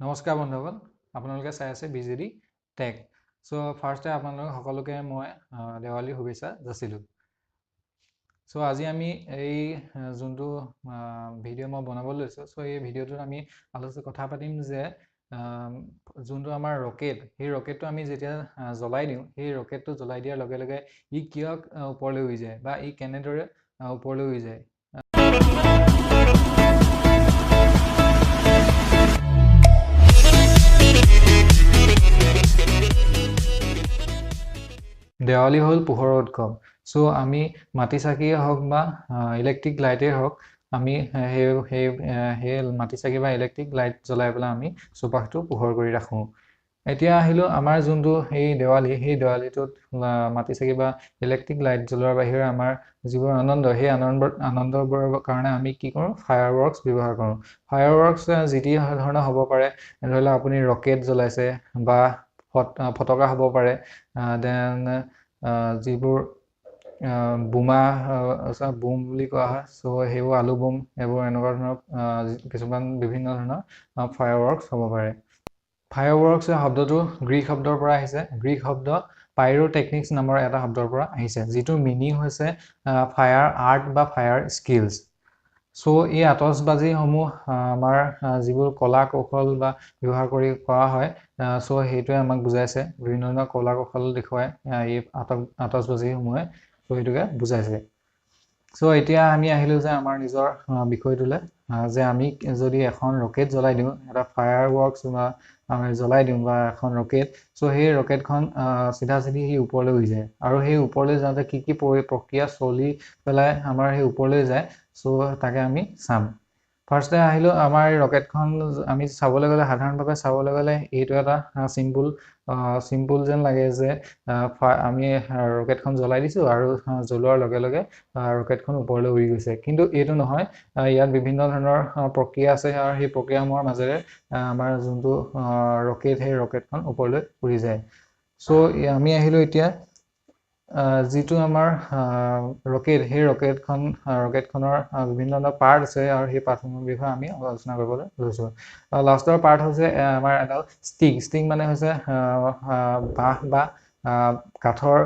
নমস্কাৰ বন্ধুসকল, আপোনালোকে চাই আছে বিজেডি টেক। সো ফাৰ্ষ্টে আপোনালোক সকলোকে মই দেৱালীৰ শুভেচ্ছা যাচিলোঁ। সো আজি আমি এই যোনটো ভিডিঅ' মই বনাবলৈ লৈছোঁ, সো এই ভিডিঅ'টোত আমি কথা পাতিম যে যোনটো আমাৰ ৰকেট, সেই ৰকেটটো আমি যেতিয়া জ্বলাই দিওঁ, সেই ৰকেটটো জ্বলাই দিয়াৰ লগে লগে ই কিয় ওপৰলৈ উৰি যায় বা ই কেনেদৰে ওপৰলৈ উৰি যায়। দেৱালী হ'ল পোহৰৰ উৎসৱ। সো আমি মাটি চাকিয়ে হওক বা ইলেক্ট্ৰিক লাইটেই হওক, আমি সেই মাটি চাকি বা ইলেক্ট্ৰিক লাইট জ্বলাই পেলাই আমি চৌপাশটো পোহৰ কৰি ৰাখোঁ। এতিয়া আহিলোঁ আমাৰ যোনটো সেই দেৱালীটোত মাটি চাকি বা ইলেক্ট্ৰিক লাইট জ্বলোৱাৰ বাহিৰে আমাৰ যিবোৰ আনন্দ, সেই আনন্দবোৰৰ কাৰণে আমি কি কৰোঁ? ফায়াৰ ৱৰ্কছ ব্যৱহাৰ কৰোঁ। ফায়াৰ ৱৰ্কছ যি ধৰণৰ হ'ব পাৰে, ধৰি লওক আপুনি ৰকেট জ্বলাইছে বা ফটকা হ'ব পাৰে, দেন যিবোৰ বোমা বুম বুলি কোৱা হয়, চ' সেইবোৰ আলু বুম, এইবোৰ এনেকুৱা ধৰণৰ কিছুমান বিভিন্ন ধৰণৰ ফায়াৰ ৱৰ্কছ হ'ব পাৰে। ফায়াৰ ৱৰ্কছ শব্দটো গ্ৰীক শব্দৰ পৰা আহিছে। গ্ৰীক শব্দ পাইৰ'টেকনিক্স নামৰ এটা শব্দৰ পৰা আহিছে, যিটো মিনিং হৈছে ফায়াৰ আৰ্ট বা ফায়াৰ স্কিলছ। চ' এই আতচবাজীসমূহ আমাৰ যিবোৰ কলা কৌশল বা ব্যৱহাৰ কৰি কৰা হয়, চ' সেইটোৱে আমাক বুজাইছে, বিভিন্ন ধৰণৰ কলা কৌশল দেখুৱাই এই আতচবাজীসমূহে, চ' সেইটোকে বুজাইছে। চ' এতিয়া আমি আহিলোঁ যে আমাৰ নিজৰ বিষয়টোলৈ, যে আমি যদি এখন ৰকেট জ্বলাই দিওঁ, এটা ফায়াৰ ৱৰ্কছ বা আমি জ্বলাই দিওঁ বা এখন ৰকেট, চ' সেই ৰকেটখন চিধা চিধি সেই ওপৰলৈ উৰি যায়। আৰু সেই ওপৰলৈ যাওঁতে কি কি প্ৰক্ৰিয়া চলি পেলাই আমাৰ সেই ওপৰলৈ যায়, চ' তাকে আমি চাম। ফাৰ্ষ্টে আহিলোঁ আমাৰ এই ৰকেটখন আমি চাবলৈ গ'লে, সাধাৰণভাৱে চাবলৈ গ'লে এইটো এটা চিম্পুল যেন লাগে যে আমি ৰকেটখন জ্বলাই দিছোঁ আৰু জ্বলোৱাৰ লগে লগে ৰকেটখন ওপৰলৈ উৰি গৈছে। কিন্তু এইটো নহয়, ইয়াত বিভিন্ন ধৰণৰ প্ৰক্ৰিয়া আছে আৰু সেই প্ৰক্ৰিয়াসমূহৰ মাজেৰে আমাৰ যোনটো ৰকেট, সেই ৰকেটখন ওপৰলৈ উৰি যায়। চ' আমি আহিলোঁ এতিয়া যিটো আমাৰ ৰকেট, সেই ৰকেটখনৰ বিভিন্ন ধৰণৰ পাৰ্ট আছে আৰু সেই পাৰ্টসমূহৰ বিষয়ে আমি আলোচনা কৰিবলৈ লৈছোঁ। লাষ্টৰ পাৰ্ট হৈছে আমাৰ এডাল ষ্টিক মানে হৈছে বাঁহ বা কাঠৰ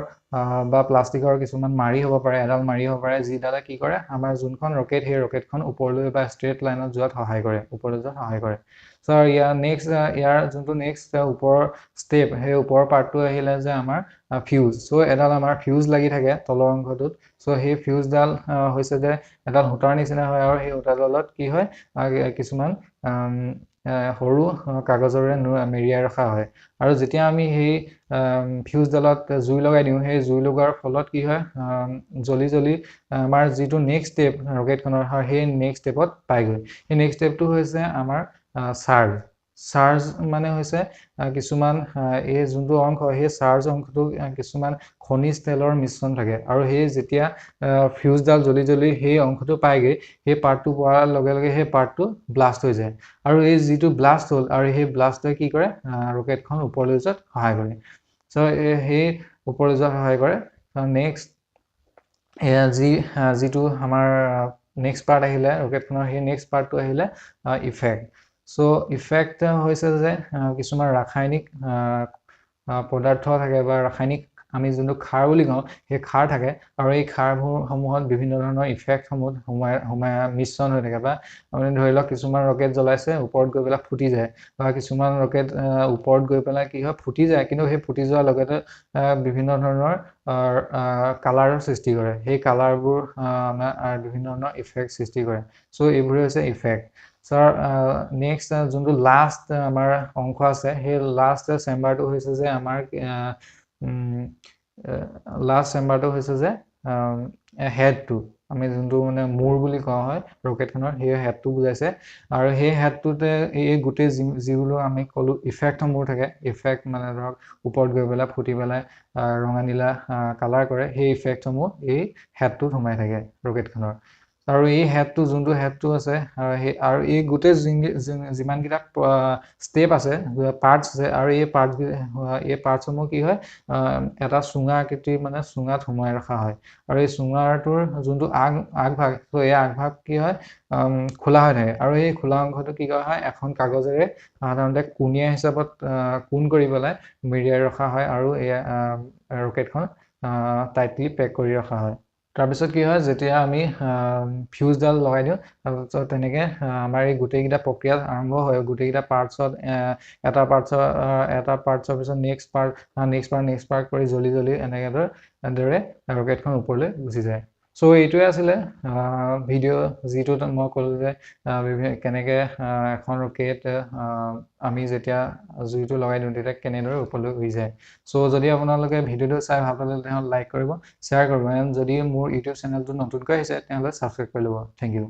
বা প্লাষ্টিকৰ কিছুমান মাৰি হ'ব পাৰে, এডাল মাৰি হ'ব পাৰে, যিডালে কি কৰে, আমাৰ যোনখন ৰকেট, সেই ৰকেটখন ওপৰলৈ বা ষ্ট্ৰেইট লাইনত যোৱাত সহায় কৰে, ওপৰলৈ যোৱাত সহায় কৰে। চ' ইয়াৰ যোনটো নেক্সট ওপৰৰ ষ্টেপ, সেই ওপৰৰ পাৰ্টটো আহিলে যে আমাৰ ফিউজ। চ' এডাল আমাৰ ফিউজ লাগি থাকে তলৰ অংশটোত। চ' সেই ফিউজডাল হৈছে যে এডাল সূতাৰ নিচিনা হয়, আৰু সেই সূতাডালত কি হয়, কিছুমান সৰু কাগজৰে মেৰিয়াই ৰখা হয়। আৰু যেতিয়া আমি সেই ফিউজডালত জুই লগাই দিওঁ, সেই জুই লগোৱাৰ ফলত কি হয়, জ্বলি জ্বলি আমাৰ যিটো নেক্সট ষ্টেপ ৰকেটখনৰ হয়, সেই নেক্সট ষ্টেপত পায়গৈ। সেই নেক্সট ষ্টেপটো হৈছে আমাৰ চাৰ্জ মানে হৈছে কিছুমান এই যোনটো অংশ, সেই চাৰ্জ অংশটো কিছুমান খনিজ তেলৰ মিশ্ৰণ থাকে, আৰু সেই যেতিয়া ফিউজডাল জ্বলি জ্বলি সেই অংশটো পায়গৈ, সেই পাৰ্টটো পোৱাৰ লগে লগে সেই পাৰ্টটো ব্লাষ্ট হৈ যায়। আৰু এই যিটো ব্লাষ্ট হ'ল, আৰু সেই ব্লাষ্টে কি কৰে, ৰকেটখন ওপৰলৈ যোৱাত সহায় কৰে। চ' সেই ওপৰলৈ যোৱাত সহায় কৰে। নেক্সট যিটো আমাৰ নেক্সট পাৰ্ট আহিলে ৰকেটখনৰ, সেই নেক্সট পাৰ্টটো আহিলে ইফেক্ট। চ' ইফেক্ট হৈছে যে কিছুমান ৰাসায়নিক পদাৰ্থ থাকে বা ৰাসায়নিক আমি যোনটো খাৰ বুলি কওঁ, সেই খাৰ থাকে, আৰু এই খাৰসমূহত বিভিন্ন ধৰণৰ ইফেক্টসমূহ মিশ্ৰণ হৈ থাকে। বা আপুনি ধৰি লওক কিছুমান ৰকেট জ্বলাইছে, ওপৰত গৈ পেলাই ফুটি যায়, বা কিছুমান ৰকেট ওপৰত গৈ পেলাই কি হয়, ফুটি যায়, কিন্তু সেই ফুটি যোৱাৰ লগতে বিভিন্ন ধৰণৰ কালাৰৰ সৃষ্টি কৰে। সেই কালাৰবোৰ আমাৰ বিভিন্ন ধৰণৰ ইফেক্ট সৃষ্টি কৰে। চ' এইবোৰে হৈছে ইফেক্ট। নেক্সট যোনটো লাষ্ট আমাৰ অংশ আছে, সেই লাষ্ট চেম্বাৰটো হৈছে যে আমাৰ হেডটো, আমি যোনটো মানে মূৰ বুলি কোৱা হয় ৰকেটখনৰ, সেই হেডটো বুজাইছে। আৰু সেই হেডটোতে এই গোটেই যিবোৰ আমি ক'লোঁ ইফেক্টসমূহ থাকে, ইফেক্ট মানে ধৰক ওপৰত গৈ পেলাই ফুটি পেলাই ৰঙা নীলা কালাৰ কৰে, সেই ইফেক্টসমূহ এই হেডটোত সোমাই থাকে ৰকেটখনৰ। আৰু এই হেডটো যোনটো হেডটো আছে আৰু এই গোটেই যিমানকেইটা ষ্টেপ আছে পাৰ্টছ আছে আৰু এই পাৰ্টছসমূহ কি হয় এটা চুঙা আকৃতিৰ মানে চুঙাত সোমাই ৰখা হয় আৰু এই চুঙাটোৰ যোনটো আগভাগ এই আগভাগ কি হয় খোলা হৈ থাকে আৰু এই খোলা অংশটো কি কৰা হয় এখন কাগজেৰে সাধাৰণতে কোণীয়া হিচাপত কোণ কৰি পেলাই মেৰিয়াই ৰখা হয় আৰু এই ৰকেটখন টাইটলি পেক কৰি ৰখা হয় তাৰপিছত কি হয় যেতিয়া আমি ফিউজডাল লগাই দিওঁ তাৰপিছত তেনেকৈ আমাৰ এই গোটেইকেইটা প্ৰক্ৰিয়া আৰম্ভ হয় গোটেইকেইটা পাৰ্টছত এটা পাৰ্টছৰ পিছত নেক্সট পাৰ্ট কৰি জ্বলি এনেদৰে ৰকেটখন ওপৰলৈ গুচি যায় চ' এইটোৱে আছিলে ভিডিঅ' যিটোত মই ক'লোঁ যে কেনেকৈ এখন ৰকেট আমি যেতিয়া জুইটো লগাই দিওঁ তেতিয়া কেনেদৰে ওপৰলৈ উৰি যায় চ' যদি আপোনালোকে ভিডিঅ'টো চাই ভাল পালে তেনেহ'লে লাইক কৰিব শ্বেয়াৰ কৰিব এণ্ড যদি মোৰ ইউটিউব চেনেলটো নতুনকৈ আহিছে তেনেহ'লে ছাবস্ক্ৰাইব কৰি ল'ব থেংক ইউ